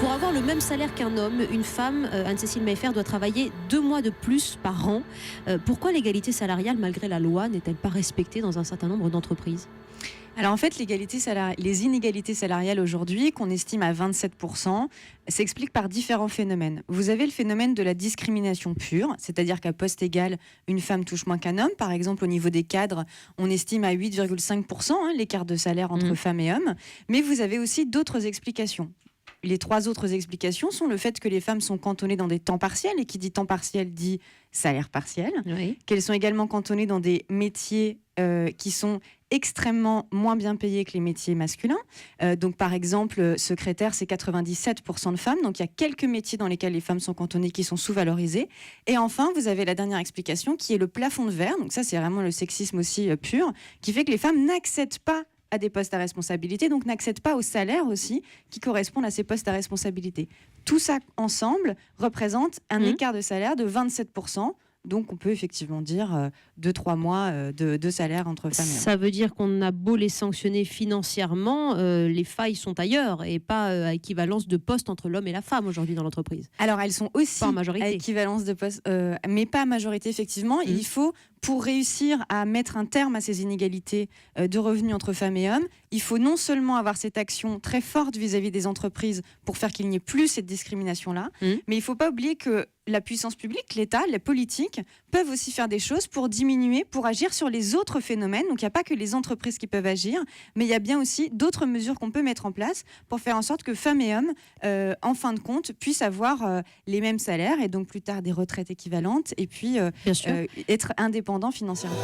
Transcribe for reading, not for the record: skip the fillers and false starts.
Pour avoir le même salaire qu'un homme, une femme, Anne-Cécile Maillefer, doit travailler 2 mois de plus par an. Pourquoi l'égalité salariale, malgré la loi, n'est-elle pas respectée dans un certain nombre d'entreprises ? Alors en fait, les inégalités salariales aujourd'hui, qu'on estime à 27%, s'expliquent par différents phénomènes. Vous avez le phénomène de la discrimination pure, c'est-à-dire qu'à poste égal, une femme touche moins qu'un homme. Par exemple, au niveau des cadres, on estime à 8,5% l'écart de salaire entre femmes et hommes. Mais vous avez aussi d'autres explications. Les 3 autres explications sont le fait que les femmes sont cantonnées dans des temps partiels, et qui dit temps partiel dit salaire partiel, qu'elles sont également cantonnées dans des métiers qui sont extrêmement moins bien payés que les métiers masculins. Donc par exemple, secrétaire, c'est 97% de femmes, donc il y a quelques métiers dans lesquels les femmes sont cantonnées qui sont sous-valorisés. Et enfin, vous avez la dernière explication qui est le plafond de verre, donc ça c'est vraiment le sexisme aussi pur, qui fait que les femmes n'accèdent pas à des postes à responsabilité, donc n'accèdent pas aux salaires aussi qui correspondent à ces postes à responsabilité. Tout ça ensemble représente un écart de salaire de 27%. Donc on peut effectivement dire 2-3 mois de salaire entre femmes et hommes. Ça veut dire qu'on a beau les sanctionner financièrement, les failles sont ailleurs et pas à équivalence de poste entre l'homme et la femme aujourd'hui dans l'entreprise. Alors elles sont aussi à équivalence de poste, mais pas à majorité effectivement. Il faut, pour réussir à mettre un terme à ces inégalités de revenus entre femmes et hommes, il faut non seulement avoir cette action très forte vis-à-vis des entreprises pour faire qu'il n'y ait plus cette discrimination-là, mais il ne faut pas oublier que la puissance publique, l'État, les politiques peuvent aussi faire des choses pour diminuer, pour agir sur les autres phénomènes. Donc il n'y a pas que les entreprises qui peuvent agir, mais il y a bien aussi d'autres mesures qu'on peut mettre en place pour faire en sorte que femmes et hommes, en fin de compte, puissent avoir les mêmes salaires et donc plus tard des retraites équivalentes et puis être indépendants financièrement.